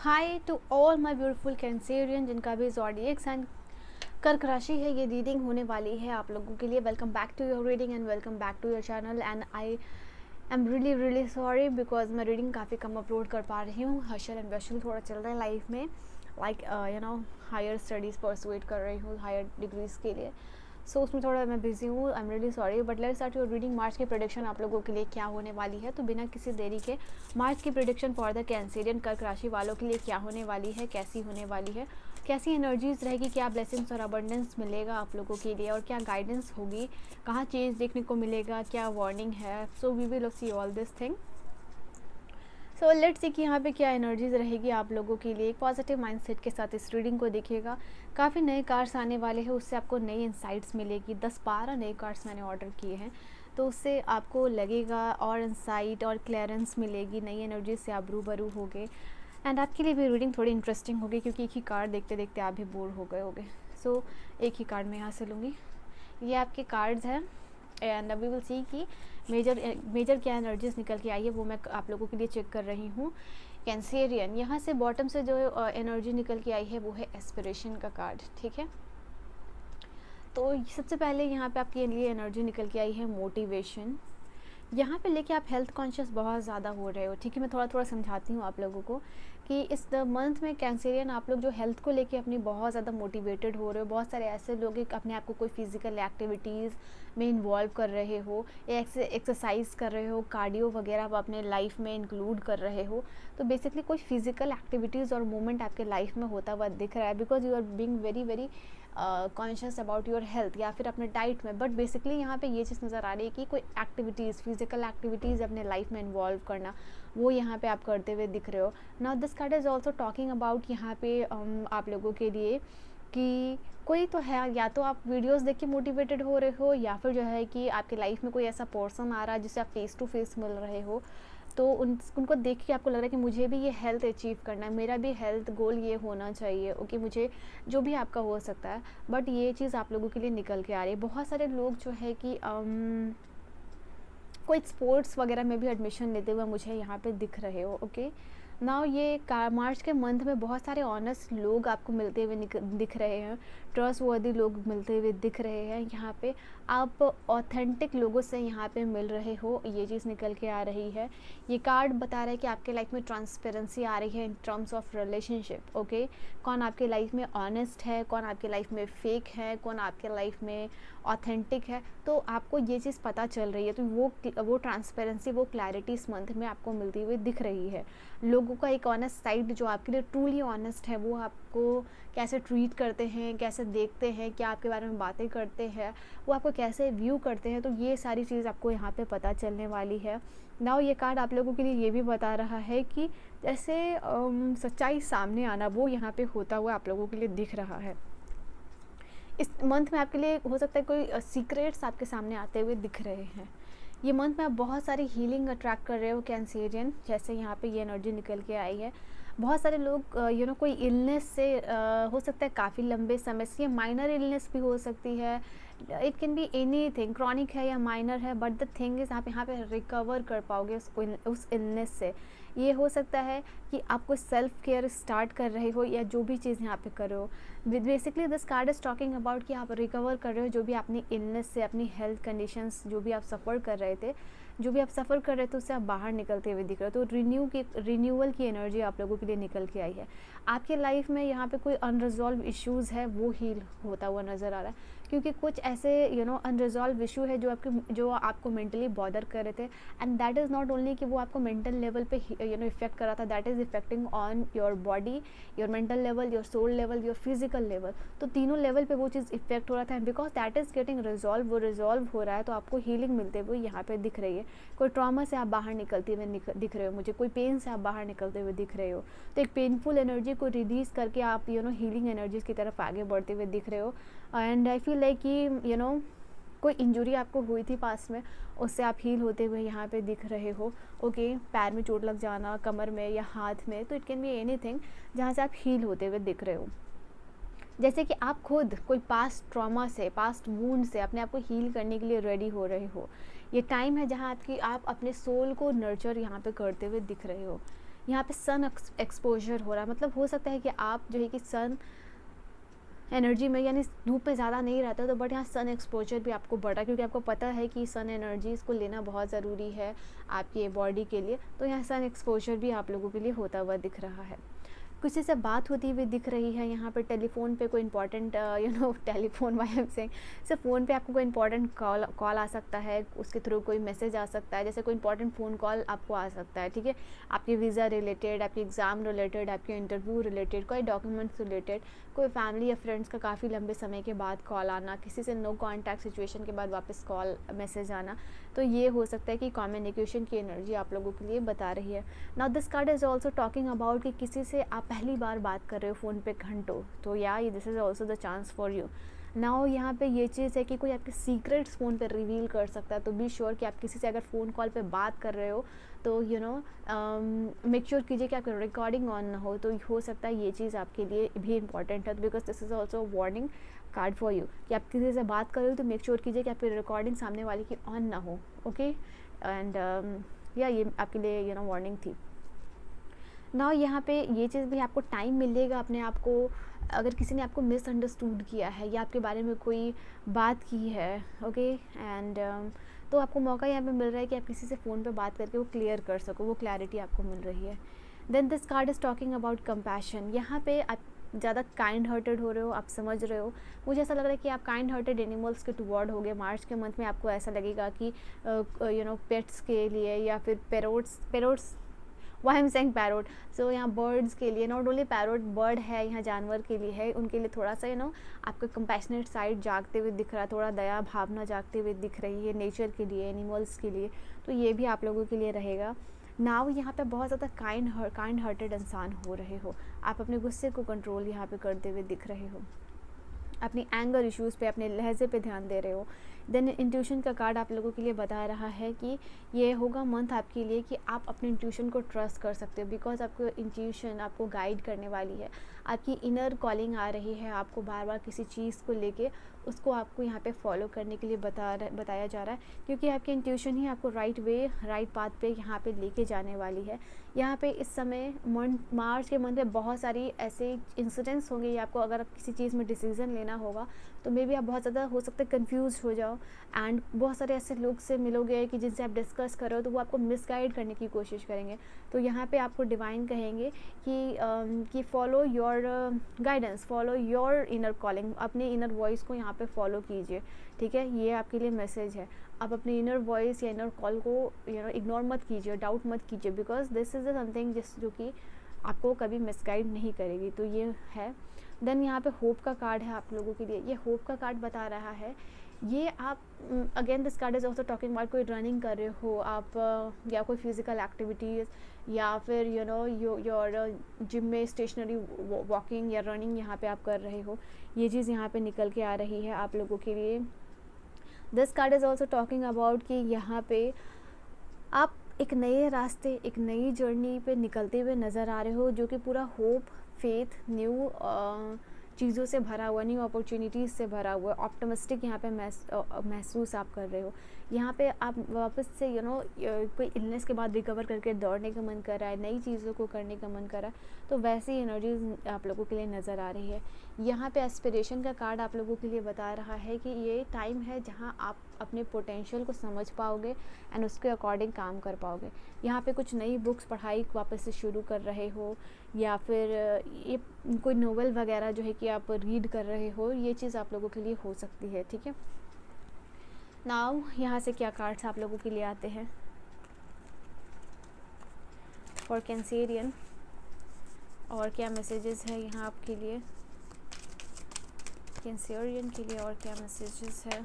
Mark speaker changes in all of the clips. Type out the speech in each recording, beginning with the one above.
Speaker 1: Hi to all my beautiful Cancerian जिनका भी zodiac sign कर्क राशि है। ये रीडिंग होने वाली है आप लोगों के लिए। Welcome back to your reading and welcome back to your channel. And I am really sorry because मैं रीडिंग काफ़ी कम अपलोड कर पा रही हूँ। हशल एंड बशल थोड़ा चल रहा है लाइफ में, लाइक हायर स्टडीज़ परसुएट कर रही हूँ हायर डिग्रीज़ के लिए। सो उसमें थोड़ा मैं बिजी हूँ। I am really sorry but let's start your reading. March की प्रेडिक्शन आप लोगों के लिए क्या होने वाली है, तो बिना किसी देरी के मार्च की प्रेडिक्शन फॉर द कैंसेरियन कर्क राशि वालों के लिए क्या होने वाली है, कैसी होने वाली है, कैसी एनर्जीज रहेगी, क्या ब्लेसिंग्स और अबंडेंस मिलेगा आप लोगों के लिए और क्या गाइडेंस होगी, कहाँ चेंज देखने को मिलेगा, क्या वार्निंग है। So we will see all this thing. So let's see कि यहाँ पे क्या एनर्जीज रहेगी आप लोगों के लिए। एक पॉजिटिव माइंडसेट के साथ इस रीडिंग को देखिएगा। काफ़ी नए कार्ड्स आने वाले हैं, उससे आपको नई इंसाइट्स मिलेगी। 10-12 नए कार्ड्स मैंने ऑर्डर किए हैं, तो उससे आपको लगेगा और इंसाइट और क्लियरेंस मिलेगी। नई एनर्जी से आप रूबरू होगे एंड आपके लिए भी रीडिंग थोड़ी इंटरेस्टिंग होगी क्योंकि एक ही कार्ड देखते देखते आप भी बोर हो गए होगे। सो एक ही कार्ड मैं यहाँ से लूँगी। ये आपके कार्ड्स हैं एंड वी विल सी कि मेजर क्या एनर्जीज निकल के आई है, वो मैं आप लोगों के लिए चेक कर रही हूँ। कैंसेरियन, यहाँ से बॉटम से जो एनर्जी निकल के आई है वो है एस्पिरेशन का कार्ड, ठीक है। तो सबसे पहले यहाँ पे आपके लिए एनर्जी निकल के आई है मोटिवेशन। यहाँ पे लेके आप हेल्थ कॉन्शियस बहुत ज़्यादा हो रहे हो, ठीक है। मैं थोड़ा थोड़ा समझाती हूँ आप लोगों को कि इस मंथ में कैंसेरियन आप लोग जो हेल्थ को लेके अपनी बहुत ज़्यादा मोटिवेटेड हो रहे हो। बहुत सारे ऐसे लोग अपने आप को कोई फिजिकल एक्टिविटीज़ में इन्वॉल्व कर रहे हो या एक्सरसाइज कर रहे हो, कार्डियो वगैरह आप अपने लाइफ में इंक्लूड कर रहे हो। तो बेसिकली कोई फिजिकल एक्टिविटीज़ और मूवमेंट आपके लाइफ में होता हुआ दिख रहा है because you are being very very conscious about your health या फिर अपने डाइट में। बट बेसिकली यहाँ पे ये चीज़ नज़र आ रही है कि कोई एक्टिविटीज़, फिजिकल एक्टिविटीज़ अपने लाइफ में इन्वॉल्व करना, वो यहाँ पे आप करते हुए दिख रहे हो। Now this card is also talking about यहाँ पे आप लोगों के लिए कि कोई तो है, या तो आप वीडियोस देख के मोटिवेटेड हो रहे हो या फिर जो है कि आपके लाइफ में कोई ऐसा पर्सन आ रहा है जिससे आप फेस टू फेस मिल रहे हो। तो उनको देख के आपको लग रहा है कि मुझे भी ये हेल्थ अचीव करना है, मेरा भी हेल्थ गोल ये होना चाहिए। ओके, मुझे जो भी आपका हो सकता है, बट ये चीज़ आप लोगों के लिए निकल के आ रही है। बहुत सारे लोग जो है कि कोई स्पोर्ट्स वगैरह में भी एडमिशन लेते हुए मुझे यहाँ पे दिख रहे हो। ओके, नाउ ये मार्च के मंथ में बहुत सारे ऑनेस्ट लोग आपको मिलते हुए दिख रहे हैं, ट्रस्ट वर्दी लोग मिलते हुए दिख रहे हैं। यहाँ पे आप ऑथेंटिक लोगों से यहाँ पे मिल रहे हो, ये चीज़ निकल के आ रही है। ये कार्ड बता रहा है कि आपके लाइफ में ट्रांसपेरेंसी आ रही है in terms of relationship. Okay, कौन आपके लाइफ में ऑनेस्ट है, कौन आपके लाइफ में फेक है, कौन आपके लाइफ में ऑथेंटिक है, तो आपको ये चीज़ पता चल रही है। तो वो ट्रांसपेरेंसी, वो क्लैरिटी इस मंथ में आपको मिलती हुई दिख रही है। लोगों का एक ऑनेस्ट साइड जो आपके लिए ट्रूली ऑनेस्ट है, वो आपको कैसे ट्रीट करते हैं, कैसे देखते हैं, क्या आपके बारे में बातें करते हैं, वो आपको कैसे व्यू करते हैं, तो ये सारी चीज़ आपको यहाँ पे पता चलने वाली है। नाउ ये कार्ड आप लोगों के लिए ये भी बता रहा है कि जैसे सच्चाई सामने आना, वो यहाँ पे होता हुआ आप लोगों के लिए दिख रहा है। इस मंथ में आपके लिए हो सकता है कोई सीक्रेट्स आपके सामने आते हुए दिख रहे हैं। ये मंथ में आप बहुत सारी हीलिंग अट्रैक्ट कर रहे हो कैंसेरियन, जैसे यहाँ पे ये एनर्जी निकल के आई है। बहुत सारे लोग कोई इलनेस से हो सकता है काफ़ी लंबे समय से, ये माइनर इलनेस भी हो सकती है, it can be anything, chronic है या माइनर है, बट द थिंग इज़ आप यहाँ पे रिकवर कर पाओगे उस इलनेस से। ये हो सकता है कि आपको सेल्फ केयर स्टार्ट कर रहे हो या जो भी चीज़ यहाँ पे कर रहे हो। Basically this card is talking about कि आप रिकवर कर रहे हो जो भी अपनी इलनेस से, अपनी हेल्थ कंडीशंस जो भी आप सफ़र कर रहे थे, उससे आप बाहर निकलते हुए दिख रहे हो। तो रिन्यूअल की एनर्जी आप लोगों के लिए निकल के आई है। आपके लाइफ में यहाँ पे कोई अनरिजॉल्व इश्यूज़ है, वो हील होता हुआ नज़र आ रहा है, क्योंकि कुछ ऐसे अनरिजॉल्व इशू है जो आपको मेंटली बॉदर कर रहे थे। And that is not only कि वो आपको मेंटल लेवल पे इफेक्ट कर रहा था, that is effecting on your body, your mental level, your soul level, your physical level. तो तीनों लेवल पे वो चीज़ इफेक्ट हो रहा था, because that is getting resolve, वो रिजॉल्व हो रहा है। तो आपको हीलिंग मिलते हुए यहाँ पे दिख रही है। कोई ट्रॉमा से आप बाहर निकलते हुए दिख रहे हो मुझे, कोई पेन से आप बाहर निकलते हुए दिख रहे हो। तो एक पेनफुल एनर्जी को रिलीज़ करके आप हीलिंग एनर्जीज़ की तरफ आगे बढ़ते हुए दिख रहे हो। एंड आई फील लाइक कि कोई इंजरी आपको हुई थी पास में, उससे आप हील होते हुए यहाँ पे दिख रहे हो। ओके, पैर में चोट लग जाना, कमर में या हाथ में, तो इट कैन बी एनीथिंग जहाँ से आप हील होते हुए दिख रहे हो। जैसे कि आप खुद कोई पास्ट ट्रॉमा से, पास्ट वूंड से अपने आप को हील करने के लिए रेडी हो रहे हो। ये टाइम है जहाँ आप अपने सोल को नर्चर यहाँ पे करते हुए दिख रहे हो। यहाँ पे सन एक्सपोजर हो रहा है, मतलब हो सकता है कि आप जो है कि सन एनर्जी में यानी धूप में ज़्यादा नहीं रहता तो बट यहाँ सन एक्सपोजर भी आपको बढ़ रहा है, क्योंकि आपको पता है कि सन एनर्जीज़ को लेना बहुत ज़रूरी है आपके बॉडी के लिए। तो यहाँ सन एक्सपोजर भी आप लोगों के लिए होता हुआ दिख रहा है। किसी से बात होती हुई दिख रही है यहाँ पे, टेलीफोन पे कोई इंपॉर्टेंट टेलीफोन वाई एम से फ़ोन पे आपको कोई इंपॉर्टेंट कॉल आ सकता है, उसके थ्रू कोई मैसेज आ सकता है, जैसे कोई इंपॉर्टेंट फ़ोन कॉल आपको आ सकता है, ठीक है। आपके वीज़ा रिलेटेड, आपके एग्ज़ाम रिलेटेड, आपके इंटरव्यू रिलेटेड, कोई डॉक्यूमेंट्स रिलेटेड, कोई फैमिली या फ्रेंड्स का काफ़ी लंबे समय के बाद कॉल आना, किसी से नो कॉन्टैक्ट सिचुएशन के बाद वापस कॉल मैसेज आना, तो ये हो सकता है कि कम्युनिकेशन की एनर्जी आप लोगों के लिए बता रही है। Now this card is also talking about कि किसी से आप पहली बार बात कर रहे हो फ़ोन पे घंटों, तो या this is also the chance for you. Now यहाँ पे ये चीज़ है कि कोई आपके सीक्रेट्स फ़ोन पे रिवील कर सकता है, तो बी श्योर कि आप किसी से अगर फ़ोन कॉल पे बात कर रहे हो तो मेक श्योर कीजिए कि आपका रिकॉर्डिंग ऑन ना हो, तो हो सकता है ये चीज़ आपके लिए भी इंपॉर्टेंट है, because this is also warning card for you कि आप किसी से बात कर रहे हो तो मेक श्योर कीजिए कि आपकी रिकॉर्डिंग सामने वाले की ऑन ना हो, ओके। एंड या ये आपके लिए वार्निंग थी। ना यहाँ पे ये चीज़ भी आपको टाइम मिलेगा अपने आप को, अगर किसी ने आपको मिसअंडरस्टूड किया है या आपके बारे में कोई बात की है, ओके। एंड तो आपको मौका यहाँ पे मिल रहा है कि आप किसी से फ़ोन पे बात करके वो क्लियर कर सको, वो क्लैरिटी आपको मिल रही है। Then this card is talking about compassion. यहाँ पे आप ज़्यादा काइंड हार्टेड हो रहे हो, आप समझ रहे हो, मुझे ऐसा लग रहा है कि आप काइंड हार्टेड एनिमल्स के टुवर्ड हो गए। मार्च के मंथ में आपको ऐसा लगेगा कि पेट्स के लिए या फिर parrots why am saying parrot, so यहाँ बर्ड्स के लिए, नॉट ओनली पैरोट बर्ड है, यहाँ जानवर के लिए है, उनके लिए थोड़ा सा आपका कंपैशनेट साइड जागते हुए दिख रहा है, थोड़ा दया भावना जागते हुए दिख रही है नेचर के लिए, एनिमल्स के लिए, तो ये भी आप लोगों के लिए रहेगा। नाउ यहाँ पे बहुत ज़्यादा काइंड हार्टेड इंसान हो रहे हो, आप अपने गुस्से को कंट्रोल यहाँ पे करते हुए दिख रहे हो, अपनी एंगर इश्यूज़ पे, अपने लहजे पे ध्यान दे रहे हो। देन इंट्यूशन का कार्ड आप लोगों के लिए बता रहा है कि ये होगा मंथ आपके लिए कि आप अपने इंट्यूशन को ट्रस्ट कर सकते हो, बिकॉज आपको इंट्यूशन आपको गाइड करने वाली है, आपकी इनर कॉलिंग आ रही है, आपको बार बार किसी चीज़ को लेके उसको आपको यहाँ पे फॉलो करने के लिए बताया जा रहा है, क्योंकि आपकी इंट्यूशन ही आपको राइट वे राइट पाथ पे यहाँ पे लेके जाने वाली है। यहाँ पे इस समय मार्च के मंथ में बहुत सारी ऐसे इंसिडेंट्स होंगे, या आपको अगर किसी चीज़ में डिसीज़न लेना होगा तो मे बी आप बहुत ज़्यादा हो सकता है कंफ्यूज हो जाओ, एंड बहुत सारे ऐसे लोग से मिलोगे कि जिनसे आप डिस्कस करो तो वो आपको मिसगाइड करने की कोशिश करेंगे। तो यहाँ पे आपको डिवाइन कहेंगे कि follow your guidance, follow your inner calling, अपने इनर वॉइस को यहाँ पे फॉलो कीजिए, ठीक है। ये आपके लिए मैसेज है, आप अपनी इनर वॉइस या इनर कॉल को इग्नोर मत कीजिए, डाउट मत कीजिए, बिकॉज दिस इज़ समथिंग जो कि आपको कभी मिसगाइड नहीं करेगी, तो ये है। देन यहाँ पे होप का कार्ड है आप लोगों के लिए, ये होप का कार्ड बता रहा है, ये आप again this card is also talking about कोई रनिंग कर रहे हो आप, या कोई फिजिकल एक्टिविटीज़, या फिर योर जिम में स्टेशनरी वॉकिंग या रनिंग यहाँ पे आप कर रहे हो, ये चीज़ यहाँ पे निकल के आ रही है आप लोगों के लिए। This card is also talking about कि यहाँ पे आप एक नए रास्ते, एक नई जर्नी पे निकलते हुए नज़र आ रहे हो, जो कि पूरा होप, फेथ, न्यू चीज़ों से भरा हुआ, न्यू अपॉर्चुनिटीज़ से भरा हुआ, ऑप्टिमिस्टिक यहाँ पे महसूस आप कर रहे हो। यहाँ पे आप वापस से कोई इलनेस के बाद रिकवर करके दौड़ने का मन कर रहा है, नई चीज़ों को करने का मन कर रहा है, तो वैसी एनर्जीज आप लोगों के लिए नज़र आ रही है। यहाँ पे एस्पिरेशन का कार्ड आप लोगों के लिए बता रहा है कि ये टाइम है जहाँ आप अपने पोटेंशियल को समझ पाओगे एंड उसके अकॉर्डिंग काम कर पाओगे। यहाँ पे कुछ नई बुक्स पढ़ाई वापस से शुरू कर रहे हो, या फिर ये कोई नोवेल वगैरह जो है कि आप रीड कर रहे हो, ये चीज़ आप लोगों के लिए हो सकती है, ठीक है। नाउ यहाँ से क्या कार्ड्स आप लोगों के लिए आते हैं फॉर कैंसेरियन, और क्या मैसेजेस है यहाँ आपके लिए कैंसेरियन के लिए, और क्या मैसेजेस है।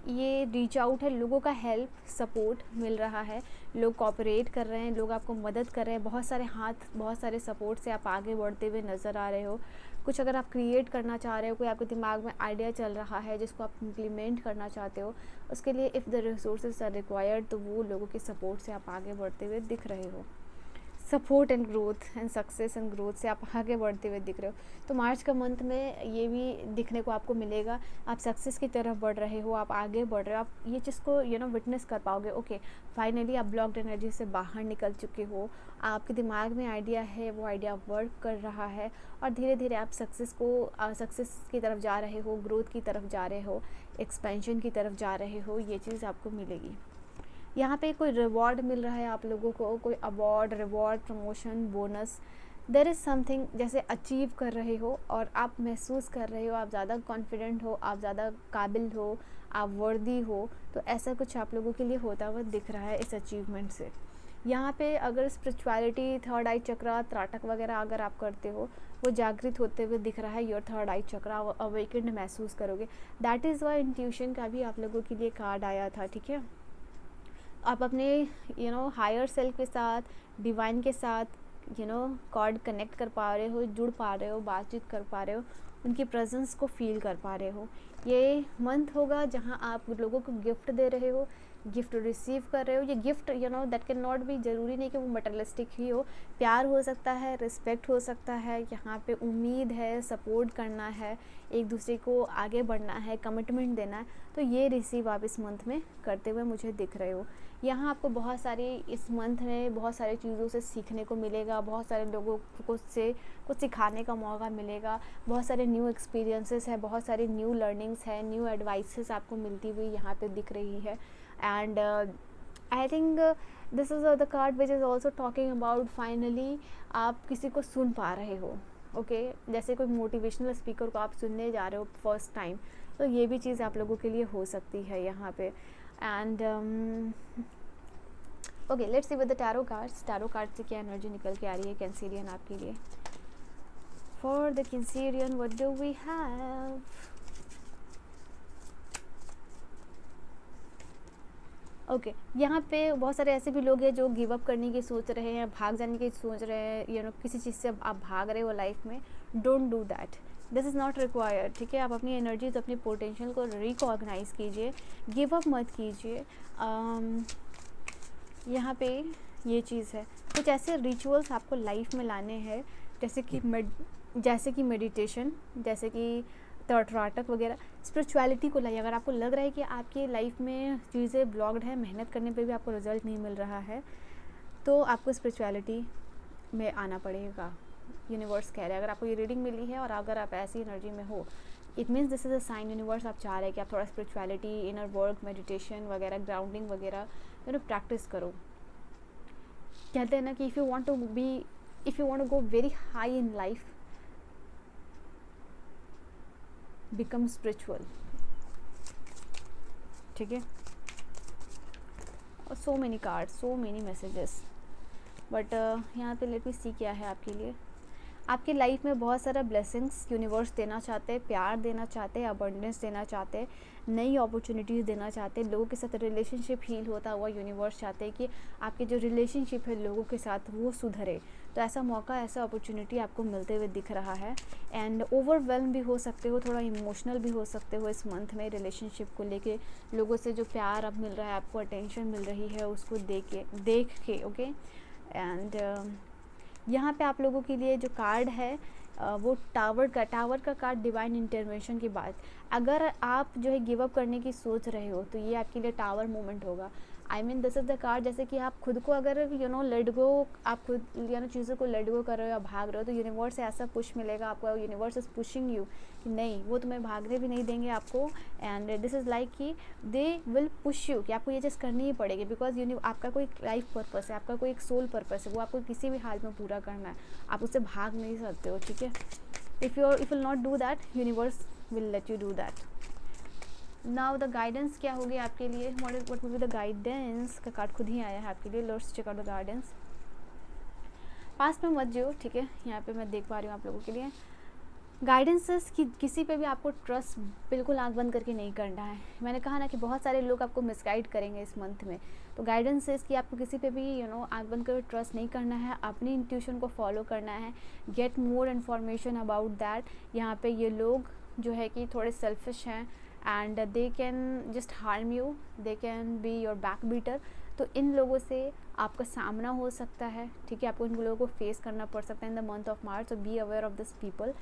Speaker 1: ये रीच आउट है, लोगों का हेल्प सपोर्ट मिल रहा है, लोग कोऑपरेट कर रहे हैं, लोग आपको मदद कर रहे हैं, बहुत सारे हाथ, बहुत सारे सपोर्ट से आप आगे बढ़ते हुए नज़र आ रहे हो। कुछ अगर आप क्रिएट करना चाह रहे हो, कोई आपके दिमाग में आइडिया चल रहा है जिसको आप इम्प्लीमेंट करना चाहते हो, उसके लिए if the resources are required, तो वो लोगों के सपोर्ट से आप आगे बढ़ते हुए दिख रहे हो। Support and growth and success and growth से आप आगे बढ़ते हुए दिख रहे हो। तो मार्च का मंथ में ये भी दिखने को आपको मिलेगा, आप सक्सेस की तरफ बढ़ रहे हो, आप आगे बढ़ रहे हो, आप ये चीज़ को विटनेस कर पाओगे। ओके, फाइनली आप ब्लॉक्ड एनर्जी से बाहर निकल चुके हो, आपके दिमाग में आइडिया है, वो आइडिया वर्क कर रहा है और धीरे धीरे आप सक्सेस की तरफ जा रहे हो, ग्रोथ की तरफ जा रहे हो, एक्सपेंशन की तरफ जा रहे हो। ये चीज़ आपको मिलेगी। यहाँ पे कोई रिवॉर्ड मिल रहा है आप लोगों को, कोई award, reward, promotion, bonus, there is something जैसे अचीव कर रहे हो और आप महसूस कर रहे हो आप ज़्यादा कॉन्फिडेंट हो, आप ज़्यादा काबिल हो, आप वर्दी हो। तो ऐसा कुछ आप लोगों के लिए होता हुआ दिख रहा है इस अचीवमेंट से। यहाँ पे अगर स्पिरिचुअलिटी, थर्ड आई चक्रा, त्राटक वगैरह अगर आप करते हो, वो जागृत होते हुए दिख रहा है। Your third I chakra awakened महसूस करोगे। दैट इज़ वाई इंट्यूशन का भी आप लोगों के लिए कार्ड आया था, ठीक है। आप अपने हायर सेल्फ के साथ, डिवाइन के साथ कॉर्ड कनेक्ट कर पा रहे हो, जुड़ पा रहे हो, बातचीत कर पा रहे हो, उनकी प्रेजेंस को फील कर पा रहे हो। ये मंथ होगा जहाँ आप लोगों को गिफ्ट दे रहे हो, गिफ्ट रिसीव कर रहे हो। ये gift that can not be, ज़रूरी नहीं कि वो मटेरियलिस्टिक ही हो, प्यार हो सकता है, रिस्पेक्ट हो सकता है, यहाँ पे उम्मीद है, सपोर्ट करना है, एक दूसरे को आगे बढ़ना है, कमिटमेंट देना है। तो ये रिसीव आप इस मंथ में करते हुए मुझे दिख रहे हो। यहाँ आपको बहुत सारी इस मंथ में बहुत सारी चीज़ों से सीखने को मिलेगा, बहुत सारे लोगों को कुछ सिखाने का मौका मिलेगा, बहुत सारे न्यू एक्सपीरियंसेस है, बहुत सारी न्यू लर्निंग्स है, न्यू एडवाइसेस आपको मिलती हुई यहाँ पे दिख रही है। And I think this is the card which is also talking about finally आप किसी को सुन पा रहे हो। ओके, जैसे कोई मोटिवेशनल स्पीकर को आप सुनने जा रहे हो फर्स्ट टाइम, तो ये भी चीज़ आप लोगों के लिए हो सकती है यहाँ पे। And okay, let's see with the tarot cards. Tarot card से क्या एनर्जी निकल के आ रही है कैंसेरियन आपके लिए। For the Cancerian what do we have? Okay, यहाँ पे बहुत सारे ऐसे भी लोग हैं जो गिव अप करने की सोच रहे हैं, भाग जाने की सोच रहे हैं, किसी चीज़ से आप भाग रहे हो लाइफ में। Don't do that, this is not required, ठीक है। आप अपनी एनर्जीज, अपने पोटेंशियल को रिकॉग्नाइज कीजिए, गिव अप मत कीजिए। यहाँ पे ये चीज़ है, कुछ ऐसे रिचुअल्स आपको लाइफ में लाने हैं, जैसे कि मेडिटेशन, जैसे कि त्राटक वगैरह, स्पिरिचुअलिटी को लाइए। अगर आपको लग रहा है कि आपकी लाइफ में चीज़ें ब्लॉक्ड है, मेहनत करने पे भी आपको रिजल्ट नहीं मिल रहा है, तो आपको स्पिरिचुअलिटी में आना पड़ेगा। यूनिवर्स कह रहा है, अगर आपको ये रीडिंग मिली है और अगर आप ऐसी एनर्जी में हो, it means this is a sign. Universe आप चाह रहे हैं कि आप थोड़ा स्पिरिचुअलिटी, इनर वर्क, मेडिटेशन वगैरह, ग्राउंडिंग वगैरह प्रैक्टिस करो। कहते हैं ना कि if you want to go very high in life, become spiritual, ठीक है। और so many card, so many messages, but यहाँ पे लेट मी सी क्या है आपके लिए। आपकी लाइफ में बहुत सारा ब्लेसिंग्स यूनिवर्स देना चाहते हैं, प्यार देना चाहते हैं, अबंडेंस देना चाहते हैं, नई अपॉर्चुनिटीज़ देना चाहते हैं, लोगों के साथ रिलेशनशिप हील होता हुआ यूनिवर्स चाहते हैं कि आपके जो रिलेशनशिप है लोगों के साथ वो सुधरे। तो ऐसा मौका, ऐसा अपॉर्चुनिटी आपको मिलते हुए दिख रहा है। एंड ओवरवेल्म भी हो सकते हो, थोड़ा इमोशनल भी हो सकते हो इस मंथ में रिलेशनशिप को लेके। लोगों से जो प्यार अब मिल रहा है, आपको अटेंशन मिल रही है, उसको देख के ओके। एंड यहाँ पे आप लोगों के लिए जो कार्ड है वो टावर का कार्ड, डिवाइन इंटरवेंशन की बात। अगर आप जो है गिव अप करने की सोच रहे हो, तो ये आपके लिए टावर मोमेंट होगा। I mean this is the card, जैसे कि आप खुद को अगर लेट गो, आप खुद चीज़ों को लेट गो कर रहे हो या भाग रहे हो, तो यूनिवर्स से ऐसा पुश मिलेगा आपको। यूनिवर्स इज़ पुशिंग यू कि नहीं, वो तुम्हें भागने भी नहीं देंगे आपको। एंड दिस इज़ लाइक कि दे विल पुश यू, कि आपको ये चीज़ करनी ही पड़ेगी, बिकॉज आपका कोई लाइफ पर्पस है, आपका कोई एक सोल पर्पस है, वो आपको किसी भी हाल में पूरा करना है, आप उससे भाग नहीं सकते हो, ठीक है। If you will not do that, universe will let you do that. Now the guidance क्या होगी आपके लिए, what will be the guidance का कार्ड खुद ही आया है आपके लिए। Let's check out the guidance. Past में मत जियो, ठीक है, यहाँ पे मैं देख पा रही हूँ आप लोगों के लिए गाइडेंसेस कि किसी पे भी आपको ट्रस्ट बिल्कुल आंख बंद करके नहीं करना है। मैंने कहा ना कि बहुत सारे लोग आपको मिसगाइड करेंगे इस मंथ में, तो गाइडेंसेस कि आपको किसी पे भी आंख बंद करके ट्रस्ट नहीं करना है, अपनी इंट्यूशन को फॉलो करना है, get more information about that. यहाँ पे ये लोग जो है कि थोड़े सेल्फिश हैं, and they can just harm you, they can be your back beater, तो इन लोगों से आपका सामना हो सकता है, ठीक है, आपको इन लोगों को फेस करना पड़ सकता है in the month of March, so be aware of this people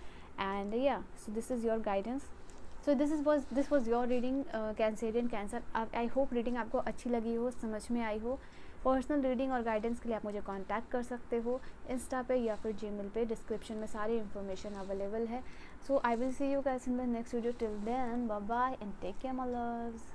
Speaker 1: and yeah so this is your guidance. So this was your reading Cancerian Cancer. I hope reading आपको अच्छी लगी हो, समझ में आई हो। पर्सनल रीडिंग और गाइडेंस के लिए आप मुझे कांटेक्ट कर सकते हो इंस्टा पे या फिर जीमेल पे, डिस्क्रिप्शन में सारी इन्फॉर्मेशन अवेलेबल है। So I will see you guys in the next video, till then bye bye and take care my loves.